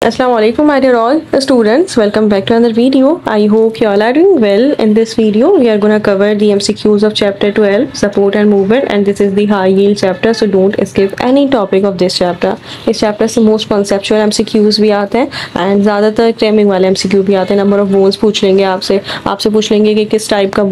Assalamualaikum my dear all students, welcome back to another video. I hope you all are doing well. In this video we are going to cover the MCQs of chapter 12 support and movement, and this is the high yield chapter, so don't skip any topic of this chapter. इस chapter से most conceptual MCQs भी आते हैं and ज़्यादातर cramming वाले MCQ भी आते हैं. नंबर ऑफ बोन्स पूछ लेंगे आपसे पूछ लेंगे कि किस टाइप का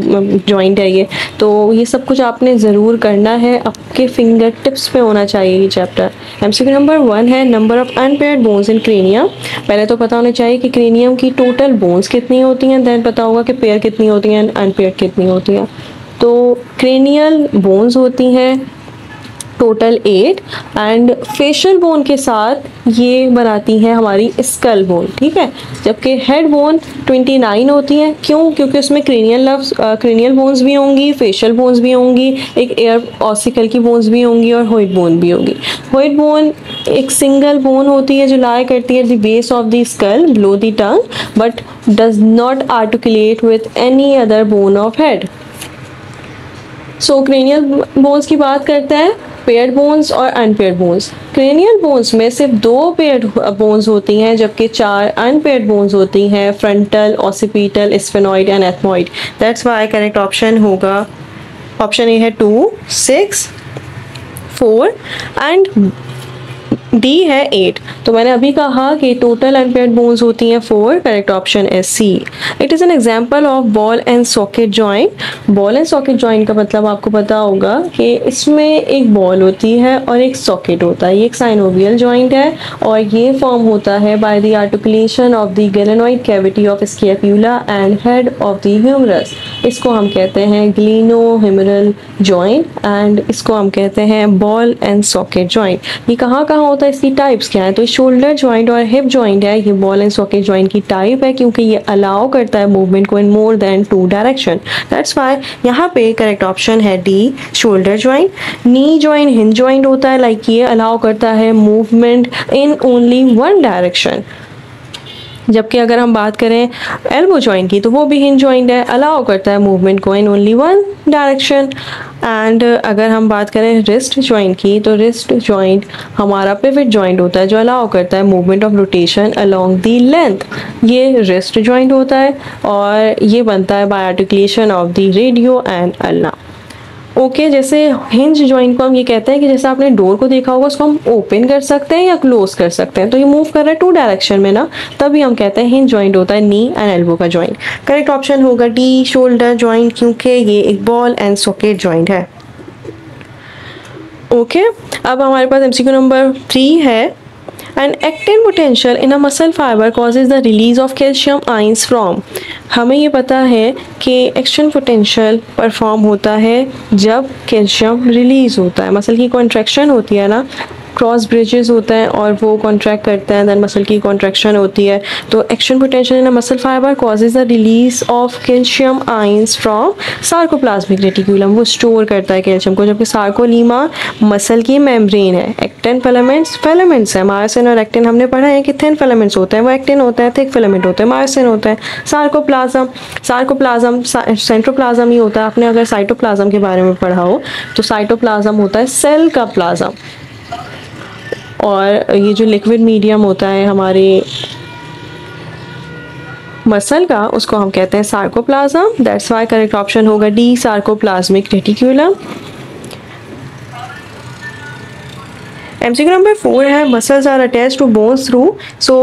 जॉइंट है ये, तो ये सब कुछ आपने ज़रूर करना है. आपके फिंगर टिप्स पे होना चाहिए ये चैप्टर. MCQ नंबर 1 है number of unpaired bones in cranium. पहले तो पता होना चाहिए कि क्रेनियम की टोटल बोन्स कितनी होती हैं, देन पता होगा कि पेयर कितनी होती हैं, अनपेयर्ड कितनी होती हैं. तो क्रेनियल बोन्स होती हैं टोटल 8 एंड फेशियल बोन के साथ ये बनाती है हमारी स्कल बोन, ठीक है. जबकि हेड बोन 29 होती हैं. क्यों? क्योंकि उसमें क्रेनियल बोन्स भी होंगी, फेशियल बोन्स भी होंगी, एक एयर ऑसिकल की बोन्स भी होंगी और होइड बोन भी होगी. होइड बोन एक सिंगल बोन होती है जो लाई करती है the base of the skull below the tongue but does not articulate with any other bone of head. So cranial bones की बात करते हैं, पेयर्ड बोन्स और अनपेयर्ड बोन्स. क्रेनियल बोन्स में सिर्फ 2 पेयर्ड बोन्स होती हैं जबकि 4 अनपेयर्ड बोन्स होती हैं, frontal, occipital, sphenoid and ethmoid. That's why correct option होगा ऑप्शन ए है 2, 6, 4 एंड डी है 8. तो मैंने अभी कहा कि टोटल अनपेयर्ड बोन्स होती हैं 4. करेक्ट ऑप्शन है C. It is an example of ball and socket joint. Ball and socket joint का मतलब आपको पता होगा कि इसमें एक बॉल होती है और एक सॉकेट होता है. ये एक साइनोवियल जॉइंट है और ये फॉर्म होता है by the articulation of the glenoid cavity of scapula and head of the humerus. इसको हम कहते हैं ग्लिनोह्यूमरल जॉइंट एंड इसको हम कहते हैं बॉल एंड सॉकेट जॉइंट. ये कहाँ होता है, इसकी टाइप्स क्या है? तो शोल्डर जॉइंट और हिप जॉइंट है, ये बॉल एंड सॉकेट जॉइंट की टाइप है क्योंकि ये अलाउ करता है मूवमेंट को in more than 2 direction. That's why यहाँ पे करेक्ट ऑप्शन है D, shoulder joint. Knee joint hinge joint होता है, लाइक ये अलाउ करता है मूवमेंट इन ओनली 1 डायरेक्शन. जबकि अगर हम बात करें एल्बो जॉइंट की तो वो भी हिंज जॉइंट है, अलाउ करता है मूवमेंट को इन ओनली 1 डायरेक्शन. एंड अगर हम बात करें रिस्ट जॉइंट की तो रिस्ट जॉइंट हमारा पिवट जॉइंट होता है जो अलाउ करता है movement of rotation along the length. ये रिस्ट जॉइंट होता है और ये बनता है by articulation of the radio and ulna. Okay, जैसे हिंज जॉइंट को हम ये कहते हैं कि जैसे आपने डोर को देखा होगा उसको हम ओपन कर सकते हैं या क्लोज कर सकते हैं, तो ये मूव कर रहा है 2 डायरेक्शन में ना, तभी हम कहते हैं हिंज जॉइंट होता है नी एंड एल्बो का जॉइंट. करेक्ट ऑप्शन होगा डी, शोल्डर जॉइंट, क्योंकि ये एक बॉल एंड सॉकेट जॉइंट है. ओके, अब हमारे पास MCQ नंबर 3 है. An actin potential in a muscle fiber causes the release of calcium ions from. हमें ये पता है कि एक्शन पोटेंशियल परफॉर्म होता है जब कैल्शियम रिलीज होता है. मसल की कॉन्ट्रैक्शन होती है ना, क्रॉस ब्रिजेस होता है और वो कॉन्ट्रैक्ट करते हैं, देन मसल की कॉन्ट्रैक्शन होती है. तो action potential in a muscle fibre causes the release of calcium ions from sarcoplasmic reticulum. वो स्टोर करता है कैल्शियम को, जबकि सार्कोलीमा मसल की मेम्ब्रेन है. एक्टिन फिलामेंट्स है. मायोसिन और एक्टिन हमने पढ़ा है कि थिन फिलामेंट्स होते हैं, वो एक्टिन होता है, थिक फिलामेंट होता है, मायोसिन होता है. सार्कोप्लाज्म सेंट्रोप्लाज्म ही होता है. आपने अगर साइटोप्लाज्म के बारे में पढ़ा हो तो साइटोप्लाज्म होता है सेल का प्लाज्म, और ये जो लिक्विड मीडियम होता है हमारे मसल का उसको हम कहते हैं sarcoplasm. That's why correct option होगा D, sarcoplasmic reticulum. MCQ number 4 है muscles are attach to bones through. So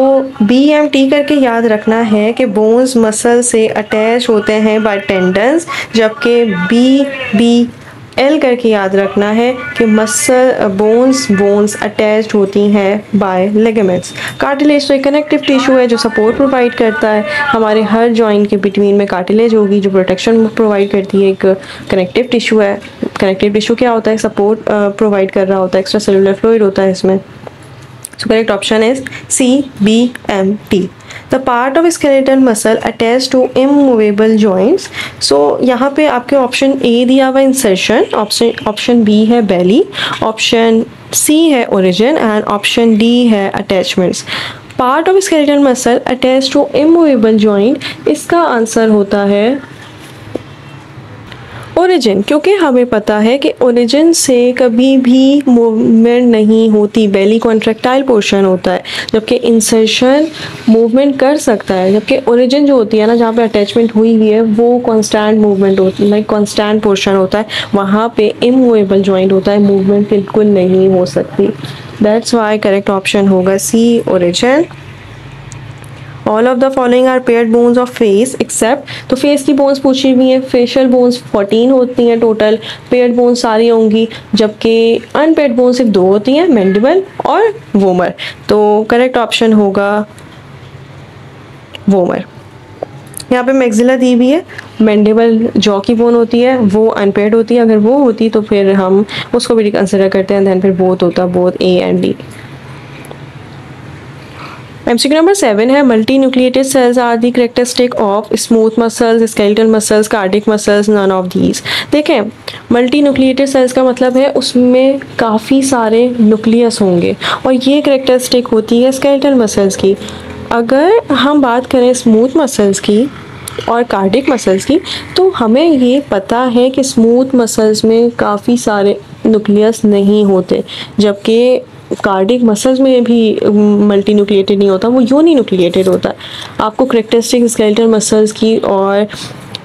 BMT करके याद रखना है कि बोन्स मसल से अटैच होते हैं बाय टेंडन्स, जबकि BBL करके याद रखना है कि मसल बोन्स अटैच्ड होती हैं बाय लिगामेंट्स. कार्टिलेज तो एक कनेक्टिव टिश्यू है जो सपोर्ट प्रोवाइड करता है. हमारे हर जॉइंट के बिटवीन में कार्टिलेज होगी जो प्रोटेक्शन प्रोवाइड करती है. एक कनेक्टिव टिश्यू है. कनेक्टिव टिश्यू क्या होता है? सपोर्ट प्रोवाइड कर रहा होता है, एक्स्ट्रा सेलुलर फ्लूइड होता है इसमें. So correct option is CBMT. The part of skeletal muscle attach to immovable joints. So यहाँ पे आपके ऑप्शन ए दिया हुआ इंसर्शन, ऑप्शन बी है बेली, ऑप्शन सी है ओरिजिन एंड ऑप्शन डी है attachments. Part of skeletal muscle attach to immovable joint, इसका answer होता है ओरिजिन, क्योंकि हमें पता है कि ओरिजिन से कभी भी मूवमेंट नहीं होती, बेली कॉन्ट्रैक्टाइल पोर्शन होता है, जबकि इंसर्शन मूवमेंट कर सकता है, जबकि ओरिजिन जो होती है ना, जहाँ पे अटैचमेंट हुई हुई है, वो कांस्टेंट मूवमेंट होती है, लाइक कांस्टेंट पोर्शन होता है, वहाँ पे इमूवेबल जॉइंट होता है, मूवमेंट बिल्कुल नहीं हो सकती। दैट्स वाई करेक्ट ऑप्शन होगा C, origin. All of the following are paired bones of face except, तो फेस की बोन्स पूछी हुई है, फेशियल बोन्स 14 होती हैं टोटल, पेयर्ड बोन्स सारी होंगी, जबकि अनपेयर्ड बोन्स सिर्फ 2 होती हैं, मैंडिबल और वोमर। तो करेक्ट ऑप्शन होगा वोमर। यहाँ पे मैक्सिला दी भी है, मैंडिबल जॉ की बोन होती है, वो अनपेयर्ड होती है, अगर वो होती तो फिर हम उसको भी कंसिडर करते हैं, देन फिर बोथ होता, both A and D. MCQ number 7 है, multi nucleated cells are the characteristic of smooth muscles, skeletal muscles, cardiac muscles, none of these. देखें, मल्टी न्यूक्लिएटेड सेल्स का मतलब है उसमें काफ़ी सारे न्यूक्लियस होंगे, और ये कैरेक्टरिस्टिक होती है स्केलेटल मसल्स की। अगर हम बात करें स्मूथ मसल्स की और कार्डिक मसल्स की, तो हमें ये पता है कि स्मूथ मसल्स में काफ़ी सारे न्यूक्लियस नहीं होते, जबकि कार्डिक मसल्स में भी मल्टी न्यूक्लिएटेड नहीं होता, वो यूनी न्यूक्लिएटेड होता है। आपको कैरेक्टरिस्टिक स्केलेटल मसल्स की और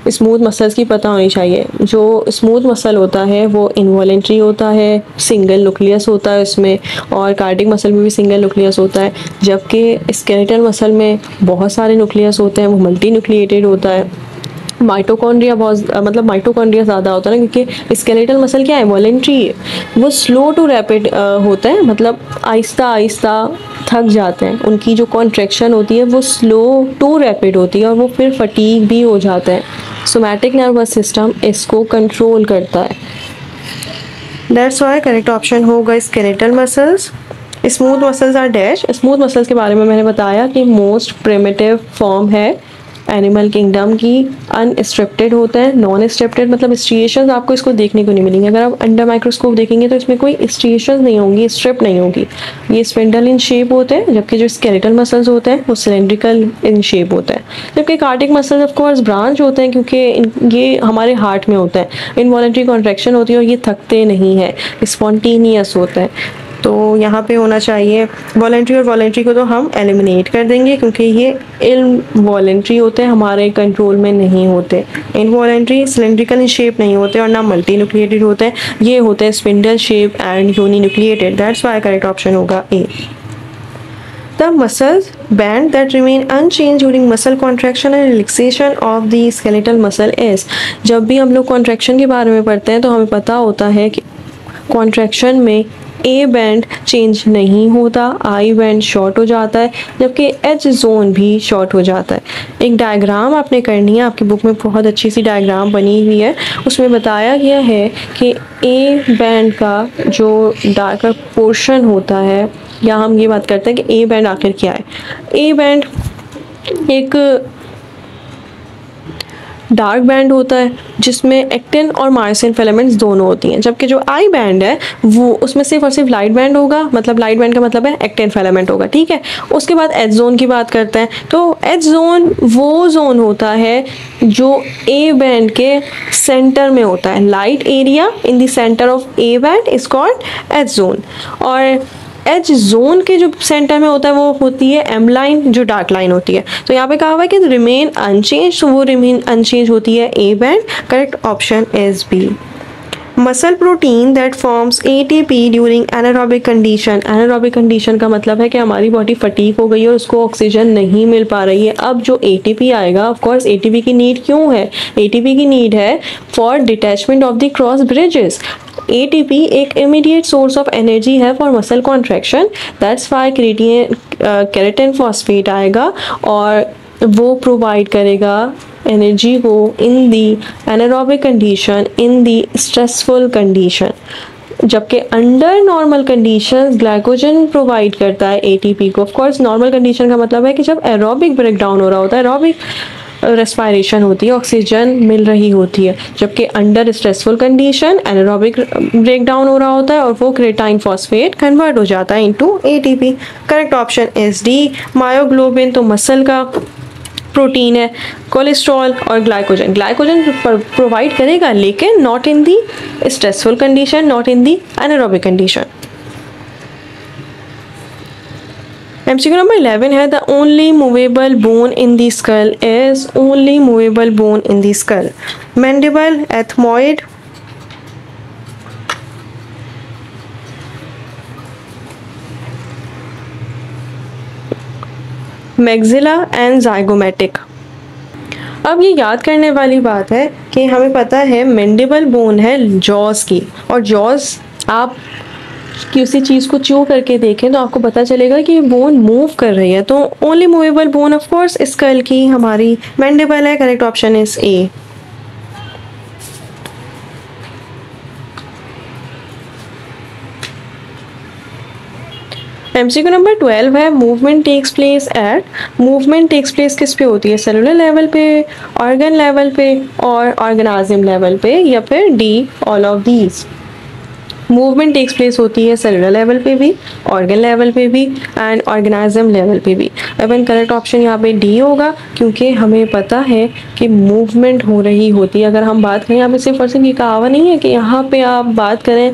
स्मूथ मसल्स की पता होनी चाहिए। जो स्मूथ मसल होता है वो इनवॉलेंट्री होता है, सिंगल न्यूक्लियस होता है उसमें, और कार्डिक मसल में भी सिंगल न्यूक्लियस होता है, जबकि स्केलेटल मसल में बहुत सारे न्यूक्लियस होते हैं, वो मल्टी न्यूक्लिएटेड होता है। माइटोकॉन्ड्रिया बहुत मतलब माइटोकॉन्ड्रिया ज़्यादा होता है ना, क्योंकि स्केलेटल मसल क्या है, वॉलेंट्री है, वो स्लो टू रैपिड होता है, मतलब आहिस्ता आहिस्ता थक जाते हैं, उनकी जो कॉन्ट्रैक्शन होती है वो स्लो टू रैपिड होती है, और वो फिर फटीग भी हो जाता है। सोमैटिक नर्वस सिस्टम इसको कंट्रोल करता है। दैट्स व्हाई करेक्ट ऑप्शन होगा skeletal muscles. Smooth muscles are dash, smooth muscles के बारे में मैंने बताया कि मोस्ट प्रिमिटिव फॉर्म है एनिमल किंगडम की, अनस्ट्रिप्टेड होता है, नॉन स्ट्रिप्टेड मतलब स्ट्रिएशंस आपको इसको देखने को नहीं मिलेंगे। अगर आप अंडर माइक्रोस्कोप देखेंगे तो इसमें कोई स्ट्रिएशंस नहीं होंगी, स्ट्रिप नहीं होगी। ये स्पिंडल इन शेप होते हैं, जबकि जो स्केलेटल मसल्स होते हैं वो सिलेंड्रिकल इन शेप होता है, जबकि cardiac muscles of course branch होते हैं, क्योंकि ये हमारे हार्ट में होता है, इनवॉलेंट्री कॉन्ट्रैक्शन होती है और ये थकते नहीं है, स्पॉन्टेनियस होता है। तो यहाँ पे होना चाहिए वॉलेंट्री, और वॉलेंट्री को तो हम एलिमिनेट कर देंगे, क्योंकि ये इनवॉलेंट्री होते हैं, हमारे कंट्रोल में नहीं होते। इनवॉलेंट्री सिलेंड्रिकल इन शेप नहीं होते और ना मल्टी न्यूक्लिएटेड होते हैं, ये होते हैं spindle shape and uni nucleated. That's why correct option होगा A. The muscle band that remain unchanged during muscle contraction and relaxation of the skeletal muscle is, जब भी हम लोग कॉन्ट्रैक्शन के बारे में पढ़ते हैं तो हमें पता होता है कि कॉन्ट्रैक्शन में ए बैंड चेंज नहीं होता, आई बैंड शॉर्ट हो जाता है, जबकि एच जोन भी शॉर्ट हो जाता है। एक डायग्राम आपने करनी है, आपकी बुक में बहुत अच्छी सी डायग्राम बनी हुई है, उसमें बताया गया है कि ए बैंड का जो डार्कर पोर्शन होता है, या हम ये बात करते हैं कि ए बैंड आखिर क्या है। ए बैंड एक डार्क बैंड होता है जिसमें एक्टिन और मायोसिन फिलामेंट्स दोनों होती हैं, जबकि जो आई बैंड है वो उसमें सिर्फ और सिर्फ लाइट बैंड होगा, मतलब लाइट बैंड का मतलब है एक्टिन फिलामेंट होगा, ठीक है। उसके बाद एच जोन की बात करते हैं, तो एच जोन वो जोन होता है जो ए बैंड के सेंटर में होता है, light area in the centre of A band is called H zone, और एच जोन के जो सेंटर में होता है वो होती है एम लाइन, जो डार्क लाइन होती है। तो यहाँ पे कहा हुआ है कि रिमेन अनचेंज, तो वो रिमेन अनचेंज होती है A band. Correct option is B. Muscle protein that forms ATP during anaerobic condition, anaerobic condition का मतलब है कि हमारी बॉडी फटीक हो गई है और उसको ऑक्सीजन नहीं मिल पा रही है। अब जो ATP आएगा, ऑफ कोर्स ATP की नीड क्यों है, ATP की नीड है for detachment of the cross bridges. ATP एक इमीडिएट सोर्स ऑफ एनर्जी है for muscle contraction, that's why keratin phosphate आएगा और वो प्रोवाइड करेगा एनर्जी को इन the anaerobic condition, in the stressful condition, जबकि under normal condition glycogen provide करता है ATP को। ऑफ कोर्स नॉर्मल कंडीशन का मतलब है कि जब एरोबिक ब्रेक डाउन हो रहा होता है, एरोबिक रेस्पायरेशन होती है, ऑक्सीजन मिल रही होती है, जबकि under stressful condition anaerobic break down हो रहा होता है और वो क्रेटाइन फॉस्फेट कन्वर्ट हो जाता है into ATP। Correct option is D, myoglobin. तो मसल का प्रोटीन है, कोलेस्ट्रॉल और ग्लाइकोजन। ग्लाइकोजन प्रोवाइड करेगा लेकिन not in the stressful condition, not in the anaerobic condition. MCQ number 11 है the only movable bone in the skull is, only movable bone in the skull, mandible, ethmoid, maxilla and zygomatic. अब ये याद करने वाली बात है कि हमें पता है मैंडिबल बोन है जॉज की, और जॉज आप किसी चीज़ को च्यू करके देखें तो आपको पता चलेगा कि बोन मूव कर रही है। तो only movable bone of course skull की हमारी मैंडिबल है। Correct option is A. MCQ number 12 है movement takes place at, movement takes place किस पे होती है, सेलुलर लेवल पे, ऑर्गन लेवल पे और ऑर्गेनिज्म लेवल पे, या फिर D all of these. Movement takes place होती है सेलुलर लेवल पे भी, ऑर्गन लेवल पे भी एंड ऑर्गेनिज्म लेवल पे भी। एवन करेक्ट ऑप्शन यहाँ पे डी होगा, क्योंकि हमें पता है कि मूवमेंट हो रही होती है। अगर हम बात करें, यहाँ पे सिर्फ और सिर्फ ये कहावत नहीं है कि यहाँ पे आप बात करें।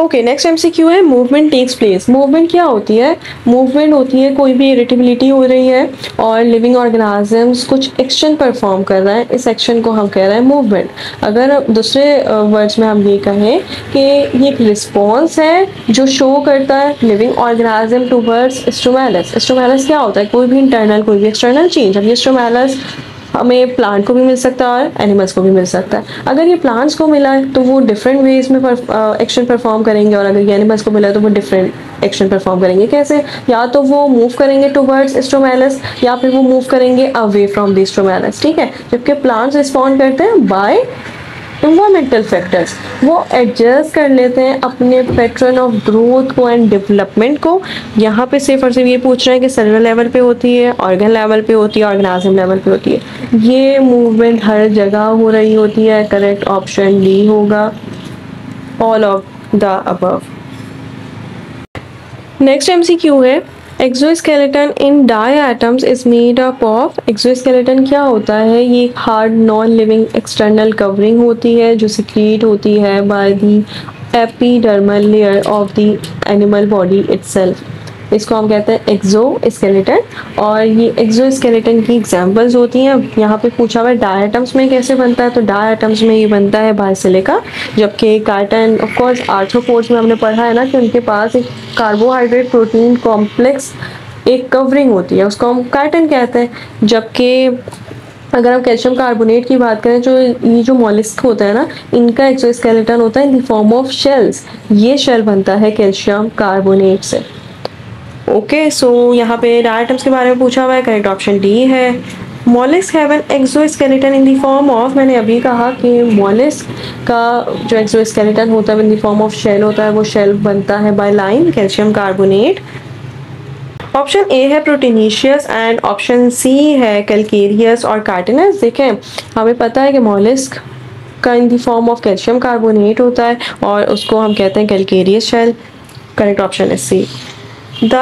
ओके, नेक्स्ट MCQ है मूवमेंट टेक्स प्लेस। मूवमेंट क्या होती है, मूवमेंट होती है कोई भी इरिटेबिलिटी हो रही है और लिविंग ऑर्गेनिजम्स कुछ एक्शन परफॉर्म कर रहा है, इस एक्शन को हम कह रहे हैं मूवमेंट। अगर दूसरे वर्ड्स में हम ये कहें कि ये एक रिस्पॉन्स है जो शो करता है living organism towards stimulus. Stimulus क्या होता है, कोई भी इंटरनल कोई भी एक्सटर्नल चेंज। अब ये स्टिमुलस हमें प्लांट को भी मिल सकता है और एनिमल्स को भी मिल सकता है। अगर ये प्लांट्स को मिला है तो वो डिफरेंट वेज में एक्शन परफॉर्म करेंगे, और अगर ये एनिमल्स को मिला है तो वो डिफरेंट एक्शन परफॉर्म करेंगे। कैसे, या तो वो मूव करेंगे टुवर्ड्स स्टिमुलस या फिर वो मूव करेंगे अवे फ्रॉम द स्टिमुलस, ठीक है। जबकि प्लांट्स रिस्पॉन्ड करते हैं बाय इन्वायरमेंटल फैक्टर्स, वो एडजस्ट कर लेते हैं अपने पैटर्न ऑफ ग्रोथ को एंड डेवलपमेंट को। यहाँ पे सिर्फ और सिर्फ ये पूछ रहे हैं कि सेलुलर लेवल पे होती है, ऑर्गन लेवल पे होती है, ऑर्गेनिज्म लेवल पे होती है। ये मूवमेंट हर जगह हो रही होती है। करेक्ट ऑप्शन डी होगा, all of the above. Next MCQ है exoskeleton in diatoms is made up of. Exoskeleton क्या होता है, ये एक hard non living external covering होती है जो सिक्रीट होती है by the epidermal layer of the animal body itself. इसको हम कहते हैं एक्सोस्केलेटन, और ये एक्सोस्केलेटन की एग्जांपल्स होती हैं। यहाँ पे पूछा हुआ है डायटम्स में कैसे बनता है, तो डायटम्स में ये बनता है बाय सिलिका। जबकि कार्टन ऑफ कोर्स आर्थ्रोपोड्स में हमने पढ़ा है ना कि उनके पास एक कार्बोहाइड्रेट प्रोटीन कॉम्प्लेक्स एक कवरिंग होती है, उसको हम कार्टन कहते हैं। जबकि अगर हम कैल्शियम कार्बोनेट की बात करें, जो ये जो मॉलिस्क होता है ना, इनका एक्सोस्केलेटन होता है in the form of shells. ये शेल बनता है कैल्शियम कार्बोनेट से। ओके, सो यहाँ पे डायटम्स के बारे में पूछा हुआ है। करेक्ट ऑप्शन डी है। Molluscs have an exoskeleton in the form of, मैंने अभी कहा कि मॉलिस्क का जो एक्सोस्केलेटन होता है in the form of shell होता है, वो शेल बनता है by lime calcium carbonate. Option A है प्रोटीनिशियस एंड ऑप्शन सी है कैल्केरियस और कार्टिनस। देखें, हमें पता है कि मॉलिस्क का in the form of calcium carbonate होता है और उसको हम कहते हैं calcareous shell. Correct option is C. The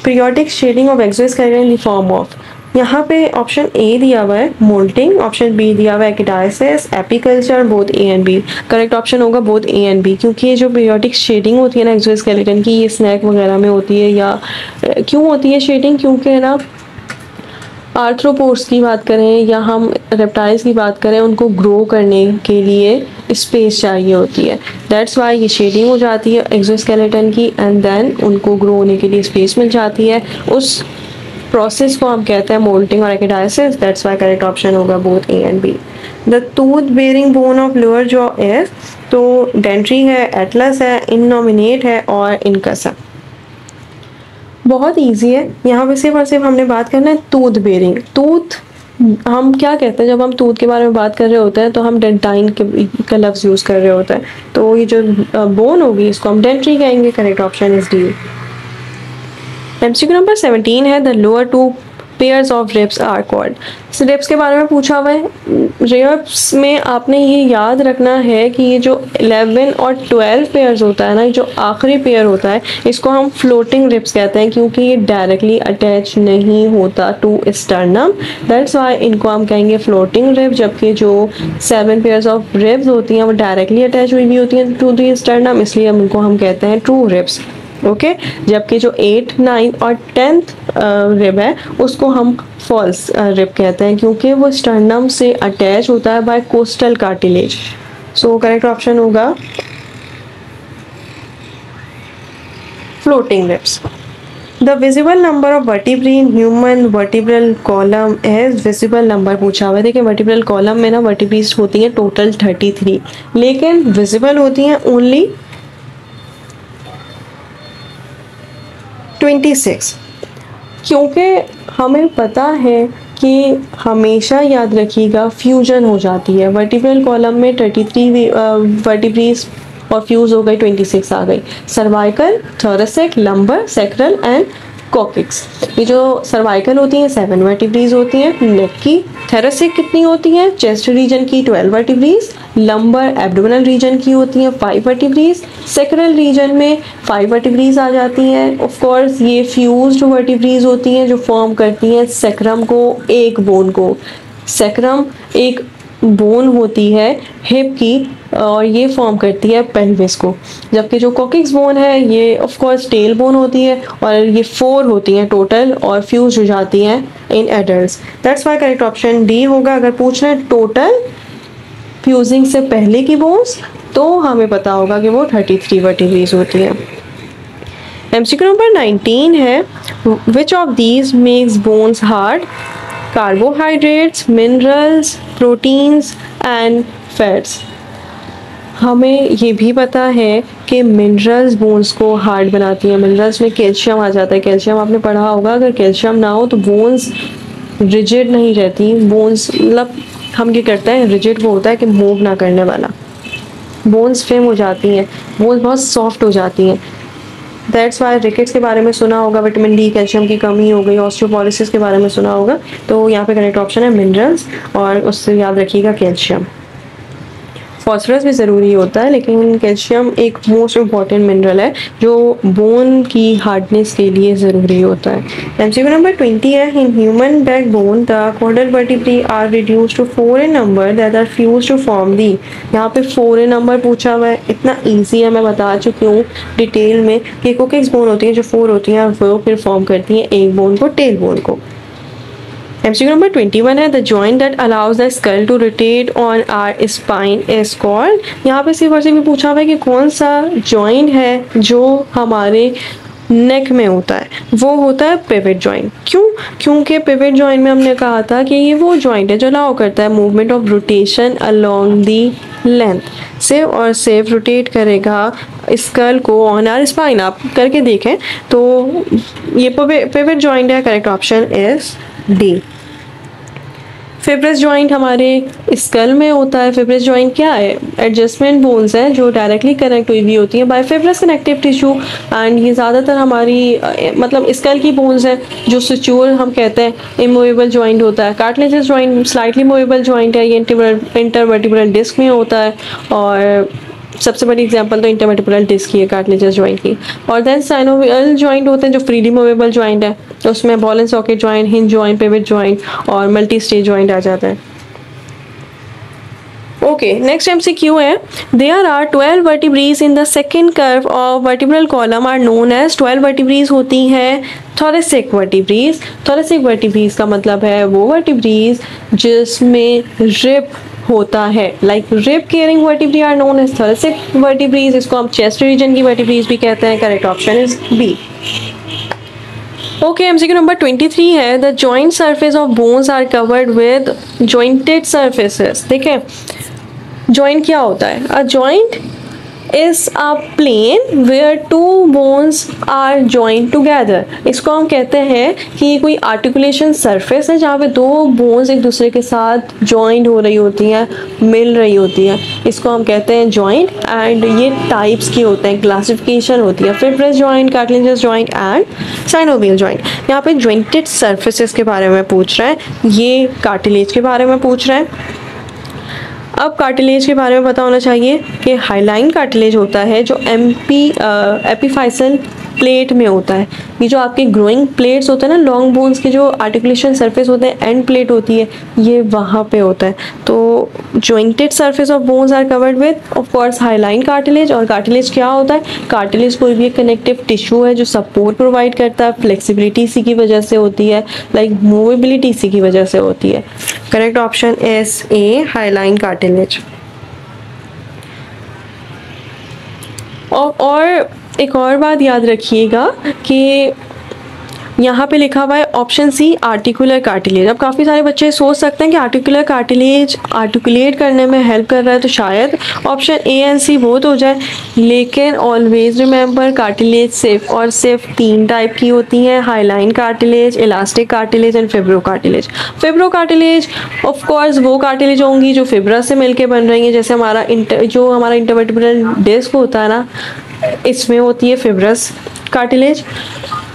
periodic shedding of exoskeleton in the form of, यहाँ पे ऑप्शन ए दिया हुआ है मोल्टिंग, ऑप्शन बी दिया हुआ है ecdysis, apiculture, both A and B. Correct option होगा बोथ ए एंड बी, क्योंकि ये जो पीरियोडिक शेडिंग होती है ना एक्सोस्केलेटन की, ये स्नैक वगैरह में होती है। या क्यों होती है शेडिंग, क्योंकि ना आर्थ्रोपोड्स की बात करें या हम रेप्टाइल्स की बात करें, उनको ग्रो करने के लिए स्पेस चाहिए होती है। दैट्स वाई ये शेडिंग हो जाती है एक्सोस्केलेटन की, एंड देन उनको ग्रो होने के लिए स्पेस मिल जाती है। उस प्रोसेस को हम कहते हैं मोल्टिंग और ecdysis. That's why correct option होगा both A and B. The tooth bearing bone of lower jaw is, तो डेंट्री है, एटलस है, इननोमिनेट है और इनकस है। बहुत इजी है, यहाँ पे सिर्फ और सिर्फ हमने बात करना है टूथ बेयरिंग। टूथ हम क्या कहते हैं, जब हम टूथ के बारे में बात कर रहे होते हैं तो हम डेंटाइन का लफ्ज़ यूज़ कर रहे होते हैं, तो ये जो बोन होगी इसको हम डेंट्री कहेंगे। Correct option is D. MCQ number 17 है the lower two pairs of ribs are called. Ribs के बारे में पूछा हुआ है। रिब्स में आपने ये याद रखना है कि ये जो 11 और 12 पेयर्स होता है ना, जो आखिरी पेयर होता है, इसको हम फ्लोटिंग रिब्स कहते हैं क्योंकि ये डायरेक्टली अटैच नहीं होता टू स्टर्नम। दैट्स वाई इनको हम कहेंगे फ्लोटिंग रिब। जबकि जो 7 पेयर्स ऑफ रिब्स होती हैं वो डायरेक्टली अटैच हुई भी होती हैं टू दी स्टर्नम, इसलिए हम कहते हैं ट्रू रिब्स। ओके जबकि जो 8, 9 और 10th रिब है उसको हम फॉल्स रिब कहते हैं क्योंकि वो स्टर्नम से अटैच होता है by costal cartilage. So correct option होगा floating ribs. The visible number of vertebrae in human vertebral column as visible number पूछा हुआ है। देखिए वर्टिब्रल कॉलम में ना वर्टिब्रीज होती हैं टोटल 33, लेकिन विजिबल होती हैं ओनली 26, क्योंकि हमें पता है कि हमेशा याद रखिएगा फ्यूजन हो जाती है। वर्टिब्रल कॉलम में 33 वर्टिब्रीज और फ्यूज हो गई 26 आ गई। Cervical, thoracic, lumbar, sacral and coccyx. ये जो सर्वाइकल होती हैं 7 वर्टिब्रीज होती हैं नेक की। थोरेसिक कितनी होती हैं चेस्ट रीजन की 12 वर्टिब्रीज। लंबर एब्डोमिनल रीजन की होती हैं 5 वर्टिब्रीज। सैक्रल रीजन में 5 वर्टिब्रीज आ जाती हैं। ऑफ कोर्स ये फ्यूज्ड वर्टिब्रीज होती हैं जो फॉर्म करती हैं सैक्रम को, एक बोन को। सैक्रम एक बोन होती है हिप की और ये फॉर्म करती है पेल्विस को। जबकि जो कॉकिक्स बोन है ये ऑफ कोर्स टेल बोन होती है और ये 4 होती हैं टोटल और फ्यूज हो जाती हैं in adults. That's why correct option D होगा। अगर पूछना है टोटल फ्यूजिंग से पहले की बोन्स तो हमें पता होगा कि वो 33 वर्टिब्रीज होती हैं। एमसीक्यू नंबर 19 है which of these makes bones hard? Carbohydrates, minerals, proteins and fats. हमें ये भी पता है कि मिनरल्स बोन्स को हार्ड बनाती हैं। मिनरल्स में कैल्शियम आ जाता है। कैल्शियम आपने पढ़ा होगा, अगर कैल्शियम ना हो तो बोन्स रिजिड नहीं रहती। बोन्स मतलब हम क्या करते हैं, रिजिड वो होता है कि मूव ना करने वाला। बोन्स फेम हो जाती हैं, बोन्स बहुत सॉफ्ट हो जाती हैं। दैट्स वाई रिकेट्स के बारे में सुना होगा, विटामिन डी, कैल्शियम की कमी हो गई, ऑस्टियोपोरोसिस के बारे में सुना होगा। तो यहाँ पे करेक्ट ऑप्शन है मिनरल्स और उससे याद रखिएगा कैल्शियम। फॉस्फोरस भी ज़रूरी होता है लेकिन कैल्शियम एक मोस्ट इम्पॉर्टेंट मिनरल है जो बोन की हार्डनेस के लिए ज़रूरी होता है। एमसीक्यू नंबर 20 है in human backbone the caudal vertebrae are reduced to 4 in number that are fused to form the. यहाँ पे 4 इन नंबर पूछा हुआ है। इतना ईजी है, मैं बता चुकी हूँ डिटेल में कि कॉकिक्स बोन होती है जो 4 होती हैं वो फिर फॉर्म करती हैं एक बोन को, टेल बोन को। एमसीक्यू नंबर 21 है the joint that allows the skull to rotate on our spine is called. यहाँ पे सिर्फ और सिर्फ पूछा हुआ है कि कौन सा जॉइंट है जो हमारे नेक में होता है, वो होता है पिवट जॉइंट। क्यों? क्योंकि पिवट जॉइंट में हमने कहा था कि ये वो जॉइंट है जो अलाउ करता है movement of rotation along the length से और सिर्फ रोटेट करेगा स्कल को ऑन आर स्पाइन। आप करके देखें तो ये पिवट जॉइंट है। Correct option is D. Fibrous joint हमारे स्कल में होता है। फिब्रस जॉइंट क्या है? एडजस्टमेंट बोन्स हैं जो डायरेक्टली कनेक्ट हुई भी होती हैं by fibrous connective tissue and ये ज़्यादातर हमारी मतलब स्कल की बोन्स हैं जो सिक्योर हम कहते हैं इमूवेबल जॉइंट होता है। कार्टिलेजस जॉइंट स्लाइटली मूवेबल जॉइंट है, ये इंटरवर्टिब्रल डिस्क में होता है और सबसे बड़ी एग्जांपल तो इंटरवर्टिब्रल डिस्क की है कार्टिलेजस जॉइंट की। और देन साइनोवियल जॉइंट होते हैं जो फ्रीली मूवेबल जॉइंट है, तो उसमें ball and socket joint, hinge joint, pivot joint और मल्टी स्टेज जॉइंट आ जाता है। ओके, नेक्स्ट एमसीक्यू है there are 12 vertebrae in the second curve of vertebral column are known as 12 vertebrae होती हैं थोरेसिक वर्टिब्रीज। थोरेसिक वर्टिब्रीज का मतलब है वो वर्टिब्रीज जिसमें रिब होता है। Like rib carrying vertebra are known as thoracic vertebrae. इसको हम चेस्ट रीजन की वर्टिब्रीज भी कहते हैं। Correct option is B. Okay, MCQ number 23 है the joint surface of bones are covered with jointed surfaces. देखें जॉइंट क्या होता है? A joint is a plane where two bones are joint together. इसको हम कहते हैं कि ये कोई आर्टिकुलेशन सरफेस है जहाँ पे दो बोन्स एक दूसरे के साथ जॉइंट हो रही होती हैं, मिल रही होती हैं। इसको हम कहते हैं जॉइंट एंड ये टाइप्स की होते हैं, क्लासिफिकेशन होती है fibrous joint, cartilaginous joint and synovial joint. यहाँ पे जॉइंटेड सर्फेसेस के बारे में पूछ रहा है, ये कार्टिलेज के बारे में पूछ रहा है। अब कार्टिलेज के बारे में पता होना चाहिए कि हाइलाइन कार्टिलेज होता है जो एपिफाइसल प्लेट में होता है। ये जो आपके ग्रोइंग प्लेट्स होते हैं ना, लॉन्ग बोन्स के जो आर्टिकुलेशन सरफेस होते हैं, एंड प्लेट होती है, ये वहाँ पे होता है। तो jointed surface of bones are covered with of course hyaline cartilage. और कार्टिलेज क्या होता है? कार्टिलेज कोई भी एक कनेक्टिव टिश्यू है जो सपोर्ट प्रोवाइड करता है, फ्लेक्सिबिलिटी इसी की वजह से होती है, लाइक मूवेबिलिटी इसी की वजह से होती है। Correct option is A, hyaline cartilage. और एक और बात याद रखिएगा कि यहाँ पे लिखा हुआ है ऑप्शन सी, आर्टिकुलर कार्टिलेज। अब काफ़ी सारे बच्चे सोच सकते हैं कि आर्टिकुलर कार्टिलेज आर्टिकुलेट करने में हेल्प कर रहा है, तो शायद option A and C both हो जाए। लेकिन ऑलवेज रिमेंबर, कार्टिलेज सिर्फ और सिर्फ 3 टाइप की होती हैं, hyaline cartilage, elastic cartilage and fibro cartilage. Fibro cartilage of course वो कार्टिलेज होंगी जो फिब्रा से मिलके बन रही हैं, जैसे हमारा इंटरवर्टिब्रल डिस्क होता है ना, इसमें होती है फिब्रस कार्टिलेज।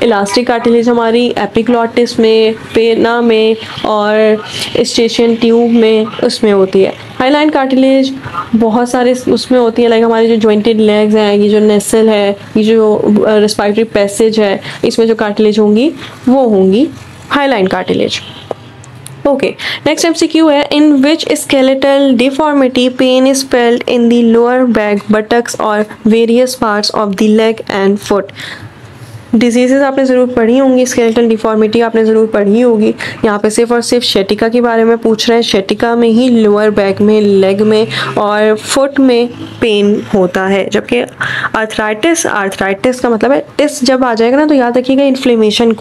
इलास्टिक कार्टिलेज हमारी एपिग्लॉटिस में, पेना में और स्टेशन ट्यूब में, उसमें होती है। हाइलाइन कार्टिलेज बहुत सारे उसमें होती है, लाइक हमारे जो जॉइंटेड लेग्स हैं, ये जो नेसल है, ये जो रेस्पिरेटरी पैसेज है, इसमें जो कार्टिलेज होंगी वो होंगी hyaline cartilage. Okay, next MCQ है, in which skeletal deformity pain is felt in the lower back, buttocks और various parts of the leg and foot. Diseases आपने ज़रूर पढ़ी होंगी, स्केलेटल डिफॉर्मिटी आपने ज़रूर पढ़ी होगी। यहाँ पे सिर्फ और सिर्फ शेटिका के बारे में पूछ रहे हैं। शेटिका में ही लोअर बैक में, लेग में और फुट में पेन होता है, जबकि आर्थराइटिस का मतलब है, टिस जब आ जाएगा ना तो याद रखिएगा इन्फ्लेमेशन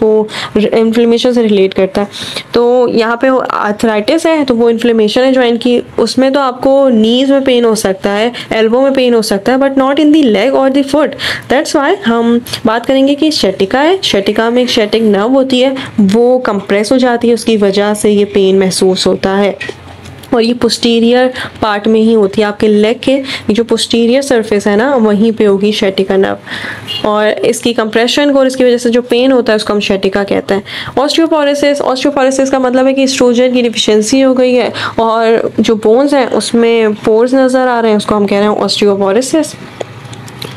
से रिलेट करता है। तो यहाँ पे आर्थराइटिस है तो वो इन्फ्लेमेशन है जॉइंट की, उसमें तो आपको नीज में पेन हो सकता है, एल्बो में पेन हो सकता है, but not in the leg और द फुट। दैट्स वाई हम बात करेंगे कि शेटिका है, शेटिका में एक शेटिक नर्व होती है, वो कंप्रेस हो जाती है, उसकी वजह से ये पेन महसूस होता है। और ये पोस्टीरियर पार्ट में ही होती है, आपके लेग के ये जो पोस्टीरियर सरफेस है ना, वहीं पे होगी शेटिका नर्व। और इसकी कंप्रेशन को और इसकी वजह से जो पेन होता है उसको हम शेटिका कहते हैं। ऑस्टियोपोरोसिस का मतलब है कि एस्ट्रोजन की डिफिशियंसी हो गई है और जो बोन्स हैं उसमें पोर्स नज़र आ रहे हैं, उसको हम कह रहे हैं ऑस्टियोपोरोसिस।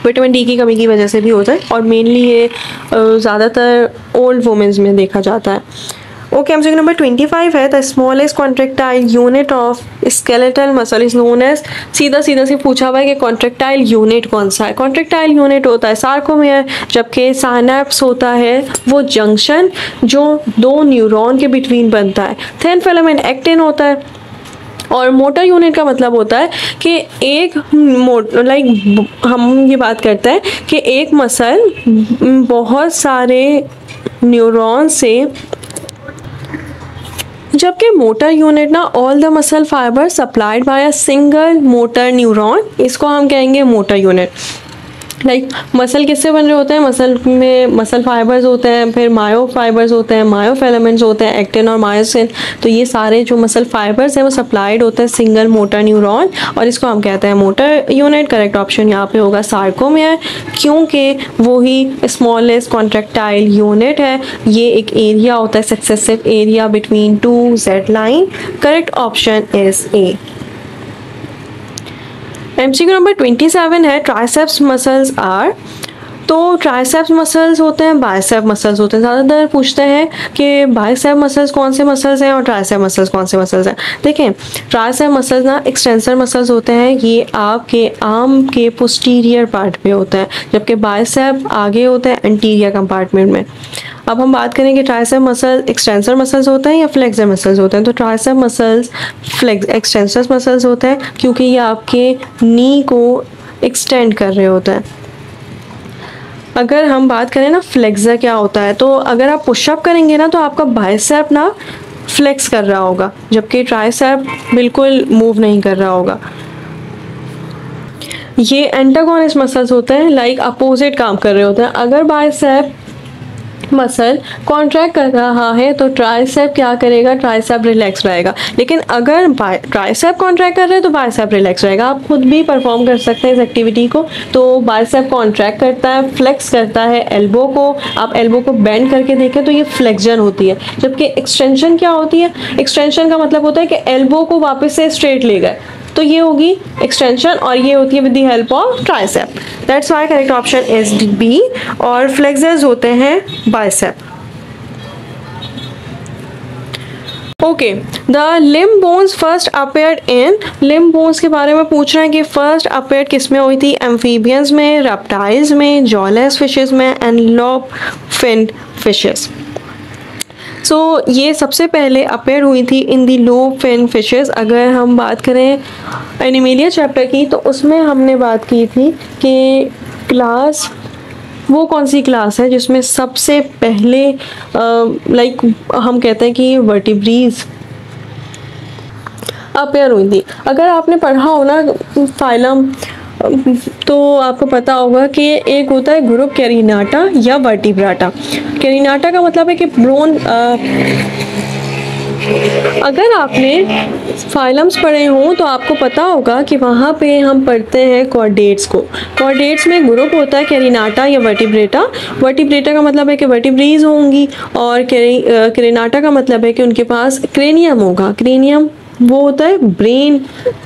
विटामिन डी की कमी की वजह से भी होता है और मेनली ये ज़्यादातर ओल्ड वुमेन्स में देखा जाता है। ओके, MCQ नंबर 25 है, the smallest contractile unit of skeletal muscle is known as. सीधा से पूछा हुआ है कि कॉन्ट्रेक्टाइल यूनिट कौन सा है। कॉन्ट्रेक्टाइल यूनिट होता है सार्कोमेयर, जबकि साइनेप्स होता है वो जंक्शन जो 2 न्यूरॉन के बिटवीन बनता है। थिन फिलामेंट एक्टिन होता है। और मोटर यूनिट का मतलब होता है कि एक हम ये बात करते हैं कि एक मसल बहुत सारे न्यूरॉन से, जबकि मोटर यूनिट ना all the muscle fibre supplied by a single motor neuron, इसको हम कहेंगे मोटर यूनिट। लाइक मसल किससे बन रहे होते हैं? मसल में मसल फाइबर्स होते हैं, फिर मायो फाइबर्स होते हैं, मायो फिलामेंट्स होते हैं, एक्टिन और मायोसिन। तो ये सारे जो मसल फाइबर्स हैं वो सप्लाइड होते हैं सिंगल मोटर न्यूरॉन और इसको हम कहते हैं मोटर यूनिट। करेक्ट ऑप्शन यहाँ पे होगा सार्कोमेयर, क्योंकि वो ही स्मॉलेस्ट कॉन्ट्रैक्टाइल यूनिट है। ये एक एरिया होता है, successive area between 2 Z line. Correct option is A. MCQ number 27 है, ट्राइसेप्स मसल्स आर। तो ट्राइसेप्स मसल्स होते हैं, बाइसेप मसल्स होते हैं। ज़्यादातर पूछते हैं कि बाइसेप मसल्स कौन से मसल्स हैं और ट्राइसेप मसल्स कौन से मसल्स हैं। देखें, ट्राइसेप मसल्स ना एक्सटेंसर मसल्स होते हैं, ये आपके आर्म के पोस्टीरियर पार्ट पे होता है, जबकि बाइसेप आगे होता है एंटीरियर कंपार्टमेंट में। अब हम बात करें कि ट्राइसेप मसल एक्सटेंसर मसल्स होते हैं या फ्लेक्सर मसल्स होते हैं। तो ट्राइसेप मसल्स एक्सटेंसर मसल्स होते हैं क्योंकि ये आपके नी को एक्सटेंड कर रहे होते हैं। अगर हम बात करें ना फ्लेक्सर क्या होता है, तो अगर आप पुशअप करेंगे ना तो आपका बाइसेप ना फ्लेक्स कर रहा होगा, जबकि ट्राइसेप बिल्कुल मूव नहीं कर रहा होगा। ये एंटागोनिस्ट मसल्स होते हैं, लाइक अपोजिट काम कर रहे होते हैं। अगर बाइसेप मसल कॉन्ट्रैक्ट कर रहा है तो ट्राइसेप क्या करेगा, ट्राइसेप रिलैक्स रहेगा। लेकिन अगर ट्राइसेप कॉन्ट्रैक्ट कर रहे हैं तो बाइसेप रिलैक्स रहेगा। आप खुद भी परफॉर्म कर सकते हैं इस एक्टिविटी को। तो बाइसेप कॉन्ट्रैक्ट करता है, फ्लेक्स करता है एल्बो को। आप एल्बो को बेंड करके देखें तो ये फ्लेक्जन होती है, जबकि एक्सटेंशन क्या होती है, एक्सटेंशन का मतलब होता है कि एल्बो को वापस से स्ट्रेट ले गए, तो ये होगी एक्सटेंशन, और ये होती है with the help of tricep. That's why correct option is B. और फ्लेक्सर्स होते हैं bicep. Okay, the limb bones first appeared in, limb bones के बारे में पूछ रहे हैं कि फर्स्ट अपेयर्ड किस में हुई थी, एम्फीबियंस में, रेप्टाइल्स में, जॉलेस फिशेस में एंड लोब फिन्ड फिशेस। सो ये सबसे पहले अपेयर हुई थी इन दी लोब फिन फिशेस। अगर हम बात करें एनिमेलिया चैप्टर की तो उसमें हमने बात की थी कि क्लास, वो कौन सी क्लास है जिसमें सबसे पहले लाइक हम कहते हैं कि वर्टिब्रीज अपेयर हुई थी। अगर आपने पढ़ा हो ना फाइलम तो आपको पता होगा कि एक होता है ग्रुप कैरिनाटा या वर्टिब्राटा। कैरिनाटा का मतलब है कि ब्रोन, अगर आपने फाइलम्स पढ़े हों तो आपको पता होगा कि वहाँ पे हम पढ़ते हैं कॉर्डेट्स को। कॉर्डेट्स में ग्रुप होता है कैरिनाटा या वर्टिब्रेटा। वर्टिब्रेटा का मतलब है कि वर्टिब्रीज होंगी, और कैरिनाटा का मतलब है कि उनके पास क्रेनियम होगा। क्रेनियम वो होता है ब्रेन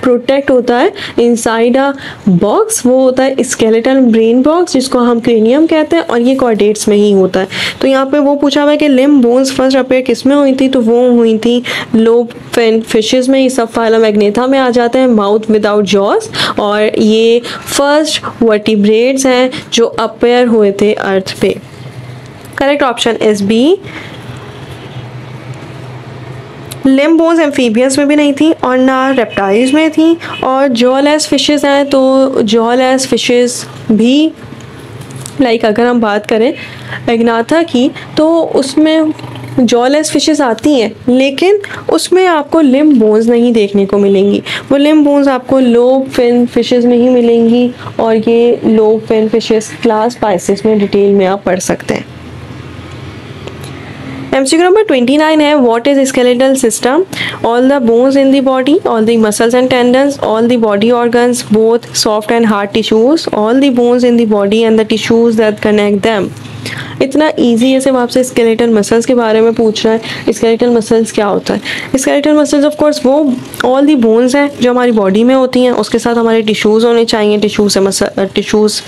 प्रोटेक्ट होता है इनसाइड अ बॉक्स, वो होता है स्केलेटल ब्रेन बॉक्स जिसको हम क्रेनियम कहते हैं, और ये कॉर्डेट्स में ही होता है। तो यहाँ पे वो पूछा हुआ है कि लिम्ब बोन्स फर्स्ट अपेयर किस में हुई थी, तो वो हुई थी लोब फिन फिशेस में। ये सब फाइलम एग्नेथा में आ जाते हैं, माउथ विदाउट जॉस, और ये फर्स्ट वर्टिब्रेट्स हैं जो अपेयर हुए थे अर्थ पे। Correct option is B. Limb bones amphibians में भी नहीं थी और ना रेप्टाइल्स में थी, और जॉलेस फिशेस हैं तो जॉलेस फिशेस भी लाइक अगर हम बात करें एग्नाथा की तो उसमें जॉलेस फिशेस आती हैं, लेकिन उसमें आपको लिम्ब बोन्स नहीं देखने को मिलेंगी। वो लिम्ब बोन्स आपको लोब फिन फिशेस में ही मिलेंगी, और ये lobe fin fishes class pisces में डिटेल में आप पढ़ सकते हैं। MCQ number 29 है what is skeletal system? All the bones in the body, all the muscles and tendons, all the body organs, both soft and hard tissues, all the bones in the body and the tissues that connect them. इतना easy है, सिर्फ आपसे skeletal muscles के बारे में पूछ रहा है। स्केलेटल मसल्स क्या होता है? स्केलेटल मसल्स ऑफ कोर्स वो ऑल दी बोन्स हैं जो हमारी बॉडी में होती हैं, उसके साथ हमारे टिश्यूज़ होने चाहिए, टिश्यूज़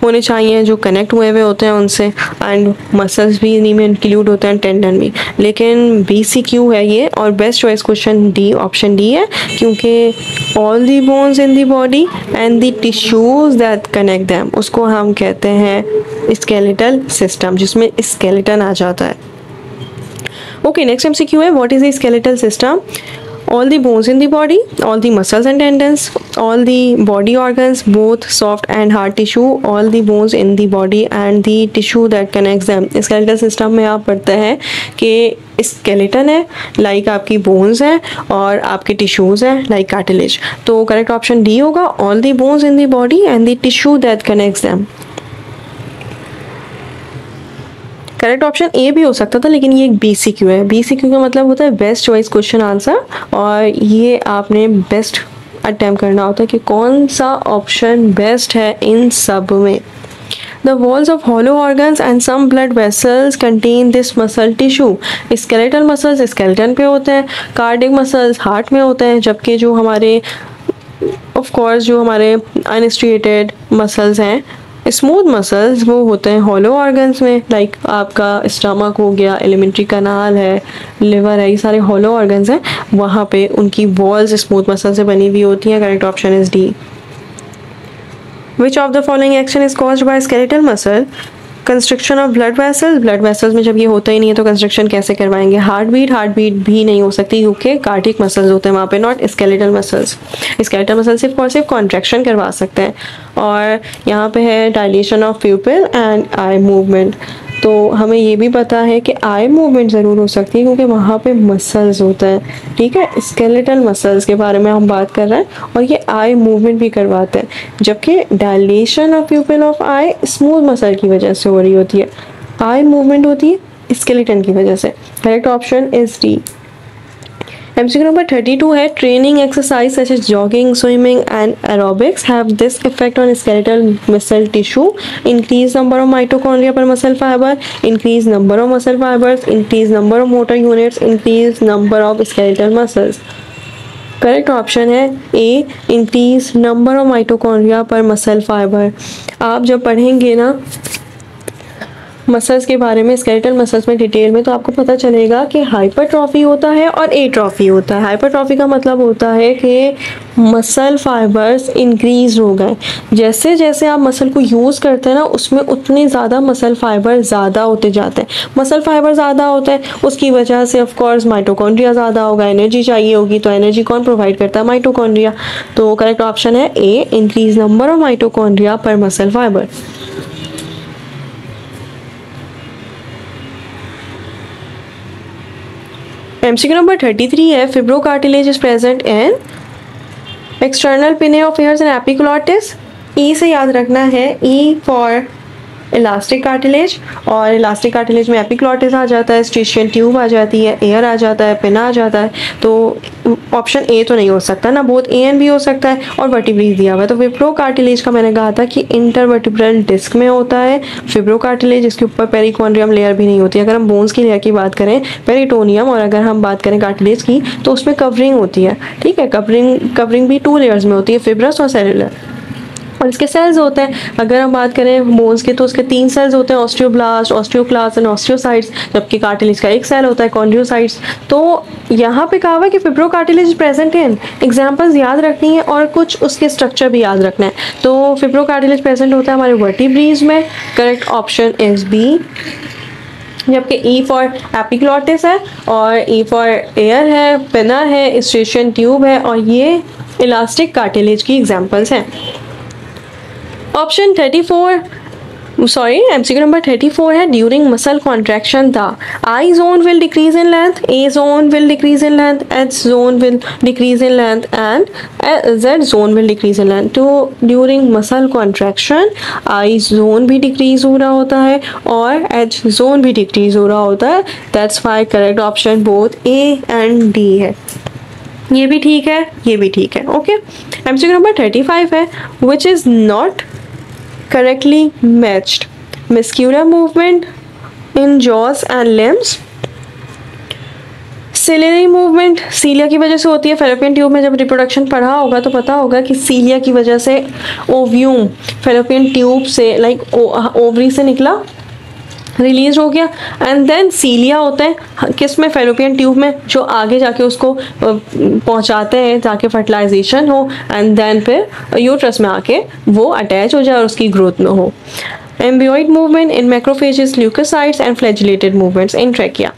होने चाहिए जो कनेक्ट हुए हुए होते हैं उनसे, एंड मसल्स भी इन्हीं में इंक्लूड होते हैं, टेंडन भी। लेकिन BCQ है ये, और best choice question D, option D है, क्योंकि all the bones in the body and the tissues that connect them, उसको हम कहते हैं स्केलेटल सिस्टम, जिसमें स्केलेटन आ जाता है। ओके, नेक्स्ट MCQ है what is the skeletal system? all the bones in the body, all the muscles and tendons, all the body organs, both soft and hard tissue, all the bones in the body and the tissue that connects them. skeletal system में आप पढ़ते हैं कि skeleton है like आपकी bones है, और आपके tissues है लाइक cartilage। तो करेक्ट ऑप्शन डी होगा, all the bones in the body and the tissue that connects them। Correct option A भी हो सकता था, लेकिन ये एक BCQ है। BCQ का मतलब होता है बेस्ट चॉइस क्वेश्चन आंसर, और ये आपने बेस्ट अटेम्प्ट करना होता है कि कौन सा ऑप्शन बेस्ट है इन सब में। The walls of hollow organs and some blood vessels contain this muscle tissue. skeletal muscles skeleton पे होते हैं, cardiac muscles हार्ट में होते हैं, जबकि जो हमारे ऑफ कोर्स जो हमारे अनस्ट्रिएटेड मसल्स हैं, स्मूथ मसल्स, वो होते हैं हॉलो ऑर्गन्स में, लाइक आपका स्टमक हो गया, एलिमेंट्री कनाल है, लिवर है, ये सारे हॉलो ऑर्गन्स हैं, वहाँ पे उनकी वॉल्स स्मूथ मसल से बनी हुई होती हैं। Correct option is D. Which of the following action is caused by skeletal muscle? Construction of blood vessels, blood vessels में जब ये होता ही नहीं है तो कंस्ट्रक्शन कैसे करवाएंगे? हार्ट बीट भी नहीं हो सकती क्योंकि कार्डियक मसल्स होते हैं वहाँ पे, not skeletal muscles. Skeletal muscle सिर्फ और सिर्फ कॉन्ट्रैक्शन करवा सकते हैं। और यहाँ पे है dilation of प्यूपिल and eye movement. तो हमें ये भी पता है कि आई मूवमेंट ज़रूर हो सकती है क्योंकि वहाँ पे मसल्स होते हैं, ठीक है। स्केलेटल मसल्स के बारे में हम बात कर रहे हैं, और ये आई मूवमेंट भी करवाते हैं, जबकि dilation of प्यूपिल of I smooth muscle की वजह से हो रही होती है। आई मूवमेंट होती है स्केलेटन की वजह से। Correct option is D. MCQ number 32 है training exercise such as jogging, swimming and aerobics have this effect on skeletal muscle tissue, increase number of mitochondria per muscle fibre, increase number of muscle fibres, increase number of motor units, increase number of skeletal muscles. Correct option है A, increase number of mitochondria per muscle fibre. आप जब पढ़ेंगे ना muscles के बारे में, skeletal muscles में detail में, तो आपको पता चलेगा कि हाइपरट्रॉफी होता है और एट्रॉफी होता है। हाइपरट्रॉफी का मतलब होता है कि मसल फाइबर्स इंक्रीज हो गए। जैसे जैसे आप मसल को यूज़ करते हैं ना उसमें उतने ज़्यादा मसल फाइबर ज़्यादा होते जाते हैं। मसल फाइबर ज़्यादा होते हैं उसकी वजह से ऑफ कोर्स माइटोकॉन्ड्रिया ज़्यादा होगा, एनर्जी चाहिए होगी, तो एनर्जी कौन प्रोवाइड करता है? माइटोकॉन्ड्रिया। तो करेक्ट ऑप्शन है A, increase number of mitochondria per muscle fibre. MCQ number 33 है फिब्रोकार्टिलेज इज प्रेजेंट इन एक्सटर्नल पिने ऑफ हेयर्स एंड एपिग्लॉटिस। ई से याद रखना है, ई फॉर इलास्टिक कार्टिलेज, और इलास्टिक कार्टिलेज में एपिग्लॉटिस आ जाता है, स्ट्रिशियन ट्यूब आ जाती है, एयर आ जाता है, पिना आ जाता है। तो ऑप्शन ए तो नहीं हो सकता ना, बोथ ए एंड बी हो सकता है, और वर्टिब्रेज दिया हुआ है। तो फिब्रोकार्टिलेज का मैंने कहा था कि इंटरवर्टिब्रल डिस्क में होता है फिब्रोकार्टिलेज, इसके ऊपर पेरिकॉन्ड्रियम लेयर भी नहीं होती। अगर हम बोन्स की लेयर की बात करें पेरिटोनियम, और अगर हम बात करें कार्टिलेज की तो उसमें कवरिंग होती है। ठीक है, कवरिंग भी 2 लेयर्स में होती है, फिब्रस और सेलुलर, और इसके सेल्स होते हैं। अगर हम बात करें बोन्स के तो उसके 3 सेल्स होते हैं, ऑस्टियोब्लास्ट, ऑस्टियोक्लास्ट एंड ऑस्टियोसाइट्स, जबकि कार्टिलेज का 1 सेल होता है, कॉन्ड्रियोसाइट्स। तो यहाँ पे कहा हुआ है कि फिब्रोकार्टिलेज प्रेजेंट इन, एग्जांपल्स याद रखनी है और कुछ उसके स्ट्रक्चर भी याद रखना है। तो फिब्रोकार्टिलेज प्रेजेंट होता है हमारे वर्टिब्रीज में। Correct option is B. जबकि ई फॉर एपिग्लॉटिस है, और ई फॉर एयर है, पिना है, स्ट्रिशियन ट्यूब है, और ये इलास्टिक कार्टिलेज की एग्जाम्पल्स हैं। ऑप्शन 34 MCQ नंबर 34 है during muscle contraction the I zone will decrease in length, A zone will decrease in length, H zone will decrease in length and Z zone will decrease in length. तो during muscle contraction आई zone भी decrease हो रहा होता है और H zone भी decrease हो रहा होता है। That's why correct option both A and D है। ये भी ठीक है, ये भी ठीक है। ओके, MCQ नंबर 35 है which is not correctly matched muscular movement in jaws and limbs। Ciliary movement cilia की वजह से होती है। फेलोपियन ट्यूब में जब रिप्रोडक्शन पढ़ा होगा तो पता होगा कि सीलिया की वजह से ओव्यूम फेलोपियन ट्यूब से लाइक ओवरी से निकला, रिलीज हो गया, एंड देन सीलिया होते हैं किस में? फेलोपियन ट्यूब में, जो आगे जाके उसको पहुंचाते हैं ताकि फर्टिलाइजेशन हो, एंड देन फिर यूट्रस में आके वो अटैच हो जाए और उसकी ग्रोथ में हो। Amoeboid movement in macrophages, leucocytes and flagellated movements in trachea.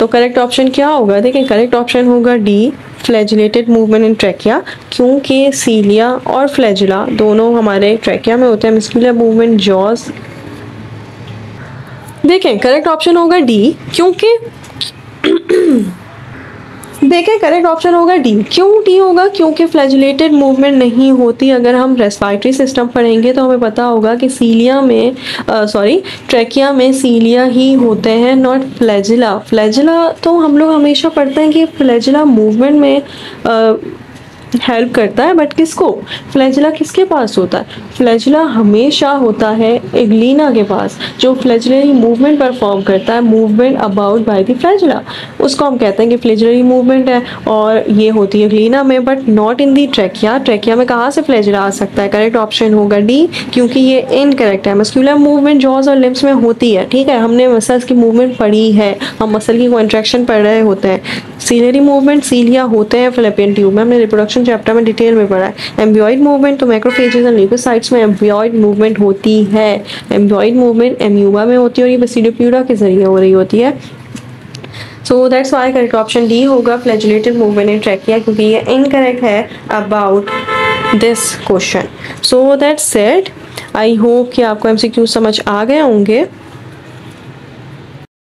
तो करेक्ट ऑप्शन क्या होगा? देखिए करेक्ट ऑप्शन होगा D, flagellated movement in trachea, क्योंकि सीलिया और फ्लैजिला दोनों हमारे ट्रैकिया में होते हैं। मस्कुलर मूवमेंट जॉज, देखें करेक्ट ऑप्शन होगा डी, क्योंकि देखें करेक्ट ऑप्शन होगा डी। क्यों डी होगा? क्योंकि फ्लैजिलेटेड मूवमेंट नहीं होती। अगर हम रेस्पिरेटरी सिस्टम पढ़ेंगे तो हमें पता होगा कि सीलिया में ट्रैकिया में सीलिया ही होते हैं, नॉट फ्लैजिला। फ्लैजिला तो हम लोग हमेशा पढ़ते हैं कि फ्लैजिला मूवमेंट में हेल्प करता है, बट किसको? फ्लैजिला किसके पास होता है? फ्लैजिला हमेशा होता है एग्लीना के पास, जो फ्लैजिलरी मूवमेंट परफॉर्म करता है, movement about by the flagella, उसको हम कहते हैं कि फ्लैजिलरी मूवमेंट है, और ये होती है एग्लीना में but not in the trachea. Trachea में कहाँ से फ्लैजिला आ सकता है? करेक्ट ऑप्शन होगा डी, क्योंकि ये इनकरेक्ट है। मस्कुलर मूवमेंट जॉज और लिम्स में होती है, ठीक है, हमने मसल्स की मूवमेंट पढ़ी है, हम मसल की कॉन्ट्रैक्शन पढ़ रहे होते हैं। सीलियरी मूवमेंट सीलिया होते हैं फेलोपियन ट्यूब में, हमने रिप्रोडक्शन चैप्टर में डिटेल में पढ़ा है। एम्बियोइड मूवमेंट तो मैक्रोफेजेस एंड ल्यूकोसाइट्स में एम्बियोइड मूवमेंट होती है। एम्बियोइड मूवमेंट एम्यूबा में होती है और ये बेसिडोप्यूरा के जरिए हो रही होती है। So that's why correct option D होगा, फ्लैजिलेटेड मूवमेंट इन ट्रैकिया, क्योंकि ये इनकरेक्ट है about this question. So that's it. I hope कि आपको MCQ समझ आ गए होंगे।